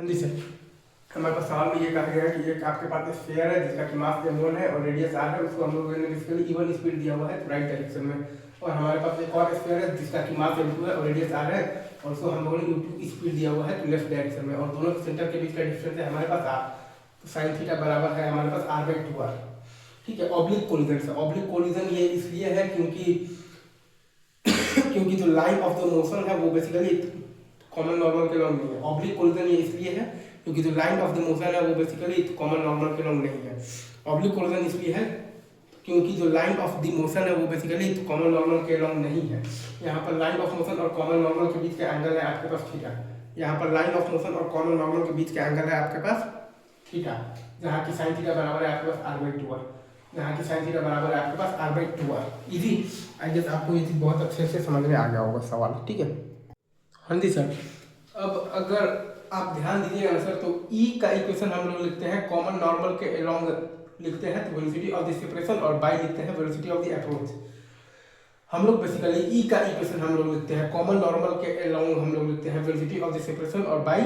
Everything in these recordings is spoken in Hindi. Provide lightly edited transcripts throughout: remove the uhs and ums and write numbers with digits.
हाँ जी सर, हमारे पास सवाल में ये कहा गया है कि एक आपके पास स्फीयर है जिसका कि मास m1 है और रेडियस r है, उसको हम लोगों ने बेसिकली इवन स्पीड दिया हुआ है राइट डायरेक्शन में। और हमारे पास एक और स्फीयर है जिसका कि मास m2 है और रेडियस r है और उसको हम लोगों ने u2 स्पीड दिया हुआ है लेफ्ट डायरेक्शन में, और दोनों के सेंटर के बीच का डिस्टेंस है हमारे पास r। तो साइन थीटा बराबर है हमारे पास r/2r। ठीक है, ऑब्लिक कोलिजन से, ऑब्लिक कोलिजन ये इसलिए है क्योंकि जो लाइन ऑफ द मोशन है वो बेसिकली कॉमन नॉर्मल के लॉन्ग नहीं है। ऑब्लिक कोलिजन ये इसलिए है क्योंकि जो लाइन ऑफ द मोशन है वो बेसिकली कॉमन नॉर्मल के लॉन्ग नहीं है। ऑब्लिक कोलिजन इसलिए है क्योंकि जो लाइन ऑफ द मोशन है वो बेसिकली कॉमन नॉर्मल के लॉन्ग नहीं है। यहाँ पर लाइन ऑफ मोशन और कॉमन नॉर्मल के बीच का एंगल है आपके पास थीटा। यहाँ पर लाइन ऑफ मोशन और कॉमन नॉर्मल के बीच का एंगल है आपके पास थीटा, जहाँ की साइन थीटा बराबर है आपके पास r/2r। यहाँ की साइन थीटा बराबर है आपके पास r/2r। इजी, आई गेस आपको ये चीज़ बहुत अच्छे से समझ में आ गया होगा सवाल। ठीक है, हाँ जी सर। अब अगर आप ध्यान दीजिएगा ना सर, तो E का इक्वेशन हम लोग लिखते हैं कॉमन नॉर्मल के अलोंग लिखते हैं तो वेलोसिटी ऑफ द सेपरेशन, और बाई लिखते हैं वेलोसिटी ऑफ द अप्रोच। हम लोग बेसिकली E का इक्वेशन हम लोग लिखते हैं कॉमन नॉर्मल के अलोंग हम लोग लिखते हैं वेलोसिटी ऑफ द सेपरेशन, और by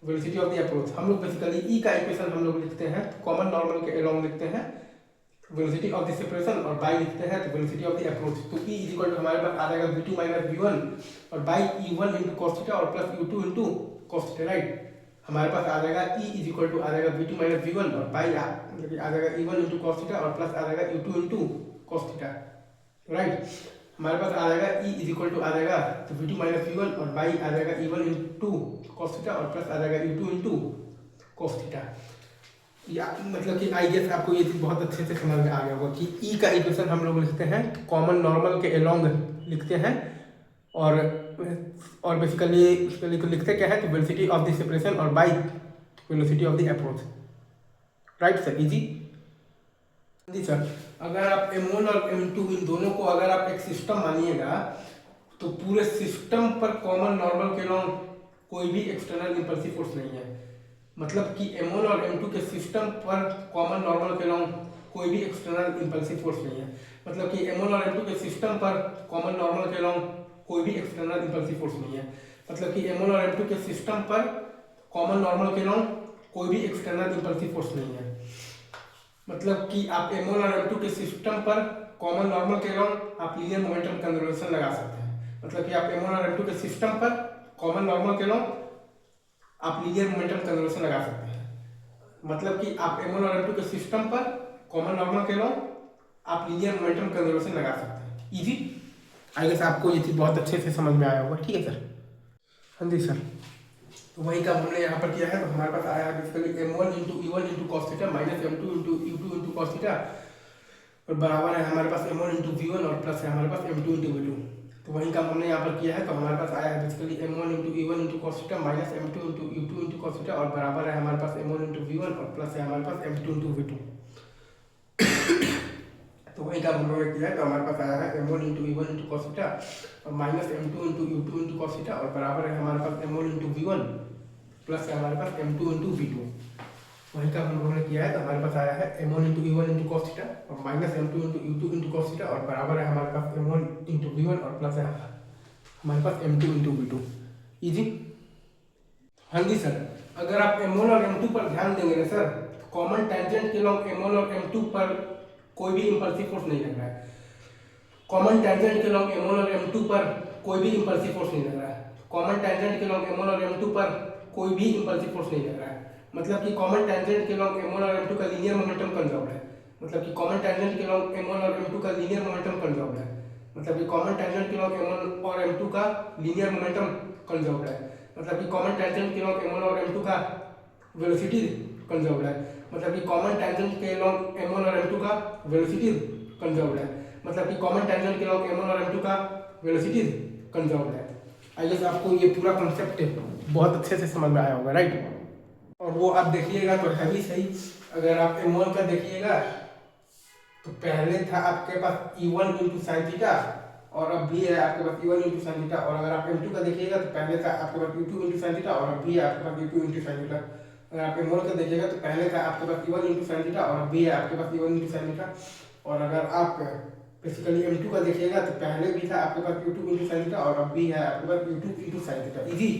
velocity of the approach. हम लोग बेसिकली E का इक्वेशन हम लोग लिखते हैं कॉमन नॉर्मल के अलोंग लिखते हैं वेलोसिटी ऑफ द सेपरेशन, और बाई लिखते हैं तो वेलोसिटी ऑफ द अप्रोच। तो E इज इक्वल टू हमारे पास आ जाएगा v2 माइनस v1 और by E1 into cos theta और plus U2 into cos theta, right. हमारे पास आ जाएगा E इज इक्वल टू आ जाएगा v2 माइनस v1 और बाई मतलब आ जाएगा E1 इंटू कॉस थीटा और प्लस आ जाएगा U2 into cos theta, right. हमारे पास आ जाएगा E इज इक्वल टू आ जाएगा तो v2 माइनस v1 और बाई आ जाएगा E1 इंटू कॉस थीटा और प्लस आ जाएगा U2 इंटू कॉस थीटा। या मतलब कि आई गेस आपको ये चीज़ बहुत अच्छे से समझ में आ गया होगा कि ई का इक्वेशन हम लोग लिखते हैं कॉमन नॉर्मल के अलोंग लिखते हैं, और बेसिकली लिखते क्या है तो वेलोसिटी ऑफ द सेपरेशन और by velocity of the approach, right sir. Easy जी सर। अगर आप m1 और m2 इन दोनों को अगर आप एक सिस्टम मानिएगा तो पूरे सिस्टम पर कॉमन नॉर्मल के अलोंग कोई भी एक्सटर्नल इंपल्सिव फोर्स नहीं है। मतलब कि m1 और m2 के सिस्टम पर कॉमन नॉर्मल के अलोंग कोई भी एक्सटर्नल इंपल्सिव फोर्स नहीं है। मतलब कि m1 और m2 के सिस्टम पर कॉमन नॉर्मल के अलोंग कोई भी एक्सटर्नल इंपल्सिव फोर्स नहीं है। मतलब कि m1 और m2 के सिस्टम पर कॉमन नॉर्मल के अलोंग कोई भी एक्सटर्नल इंपल्सिव फोर्स नहीं है। मतलब कि आप m1 और m2 के सिस्टम पर कॉमन नॉर्मल के अलोंग आप लीनियर मोमेंटम कंजर्वेशन लगा सकते हैं। मतलब कि आप m1 और m2 के सिस्टम पर कॉमन नॉर्मल के अलोंग आप लीनियर मोमेंटम कंजर्वेशन लगा सकते हैं। मतलब कि आप m1 और m2 के सिस्टम पर कॉमन नॉर्मल के अलोंग आप लीनियर मोमेंटम कंजर्वेशन लगा सकते हैं। इजी, आई गेस आपको ये चीज़ बहुत अच्छे से समझ में आया होगा। ठीक है सर, हाँ जी सर। तो वही काम हमने यहाँ पर किया है। तो हमारे पास आया है basically m1 into E1 into cos theta minus m2 into U2 into cos theta और बराबर है हमारे पास m1 इंटू V1 और प्लस है हमारे पास m2 इंटू V2। तो वही काम हमने यहाँ पर किया है। तो हमारे पास आया है basically m1 into E1 into cos theta minus m2 into U2 into cos theta और बराबर है हमारे पास m1 इंटू V1 और प्लस है हमारे पास m2 इंटू V2। तो वही काम हम लोगों ने किया है। तो हमारे पास आया है m1 into E1 into cos theta और minus m2 into U2 into cos theta और बराबर है हमारे पास m1 इंटू V1 प्लस है हमारे पास m2 इंटू V2। वही काम हम लोगों ने किया है। तो हमारे पास आया है m1 into E1 into cos theta और minus m2 into U2 into cos theta और बराबर है हमारे पास m1 इंटू V1 और प्लस है हमारे पास m2 इंटू V2। इजी, हाँ जी सर। अगर आप m1 और m2 पर ध्यान देंगे ना सर, कॉमन टेंजेंट के अलोंग m1 और m2 पर कोई भी इंपल्सिव फोर्स नहीं लग रहा है। कॉमन टेंजेंट के अलोंग m1 और m2 पर कोई भी इंपल्सिव फोर्स नहीं लग रहा है। कॉमन टेंजेंट के अलोंग m1 और m2 पर कोई भी इंपल्सिव फोर्स नहीं लग रहा है। मतलब कि कॉमन टेंजेंट के अलोंग m1 और m2 का लीनियर मोमेंटम कंजर्व्ड है। मतलब कि कॉमन टेंजेंट के अलोंग m1 और m2 का लीनियर मोमेंटम कंजर्व्ड है। मतलब कि कॉमन टेंजेंट के अलोंग m1 और m2 का लीनियर मोमेंटम कंजर्व्ड है। मतलब कि कॉमन टेंजेंट के अलोंग m1 और m2 का वेलोसिटी कंजर्व्ड है। मतलब कि कॉमन टेंजेंट के अलोंग m1 और m2 का वेलोसिटी कंजर्व्ड है। मतलब कि कॉमन टेंजेंट के अलोंग m1 और m2 का वेलोसिटी कंजर्व्ड है। आई गेस आपको ये पूरा कॉन्सेप्ट बहुत अच्छे से समझ में आया होगा, राइट। और वो आप देखिएगा तो है भी सही। अगर आप m1 का देखिएगा तो पहले था आपके पास E1 इंटू साइन थीटा और अब भी है आपके पास E1 इंटू साइन थीटा। और अगर आप m2 का देखिएगा तो पहले था आपके पास U2 इंटू साइन थीटा और अब भी है आपके पास U2 इंटू साइन थीटा। अगर आप m1 का देखिएगा तो पहले था आपके पास E1 इंटू साइन थीटा और अब भी है आपके पास E1 इंटू साइन थीटा। और अगर आप बेसिकली m2 का देखिएगा तो पहले भी था आपके पास U2 इंटू साइन थीटा और अब भी है आपके पास U2 into sine theta. Easy,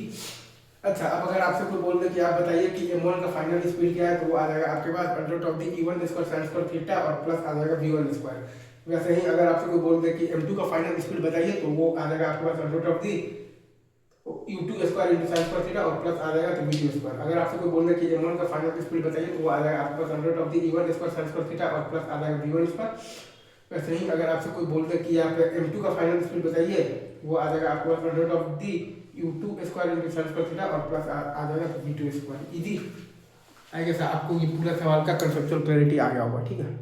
अच्छा, अब अगर आपसे कोई बोल दे कि आप बताइए कि m1 का फाइनल स्पीड क्या है, तो वो आ जाएगा आपके पास under of the e1 square sine square theta और प्लस आ जाएगा v1 स्क्वायर। वैसे ही अगर आपसे कोई बोल दे कि m2 का फाइनल स्पीड बताइए, तो वो आ जाएगा आपके पास under of the u2 square into sine square theta और प्लस आ जाएगा तो v2 स्क्वायर। अगर आपसे कोई बोल दे कि m1 का फाइनल स्पीड बताइए, तो वो आ जाएगा आपके पास under of the e1 square sine square theta और प्लस आ जाएगा v1 स्क्वायर। वैसे ही अगर आपसे कोई बोल दे कि यहाँ पे m2 का फाइनल स्पीड बताइए, वो आ जाएगा आपके पास under of the u2 square into sine square theta और प्लस आ जाएगा v2 square. Easy, I guess आपको ये पूरा सवाल का कंसेप्चुअल क्लैरिटी आ गया होगा। ठीक है।